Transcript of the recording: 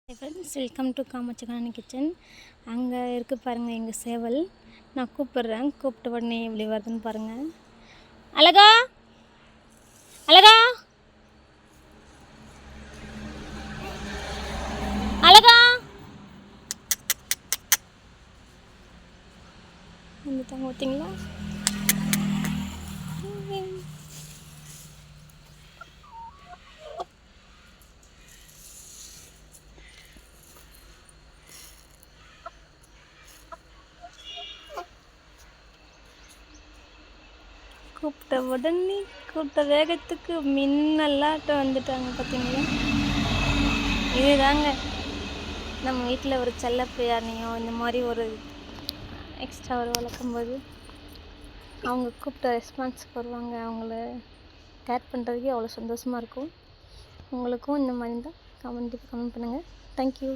Hi friends, welcome to Kamatchi Kannan kitchen. அங்கே இருக்குது பாருங்கள் எங்கள் சேவல். நான் கூப்பிட்றேன், கூப்பிட்ட உடனே எப்படி வருதுன்னு பாருங்கள். அழகா அழகா அழகா வந்துட்டாங்க பார்த்தீங்களா? கூப்பிட்ட வேகத்துக்கு மின்னல்லாட்டம் வந்துட்டாங்க பார்த்தீங்களா? இதுதாங்க நம்ம வீட்டில் ஒரு செல்ல பிரியாணியோ இந்த மாதிரி ஒரு எக்ஸ்ட்ரா ஒரு வளர்க்கும்போது அவங்க கூப்பிட்ட ரெஸ்பான்ஸுக்கு வருவாங்க. அவங்கள கேர் பண்ணுறதுக்கே அவ்வளோ சந்தோஷமாக இருக்கும். உங்களுக்கும் இந்த மாதிரி தான் கமெண்ட் பண்ணுங்கள். தேங்க்யூ.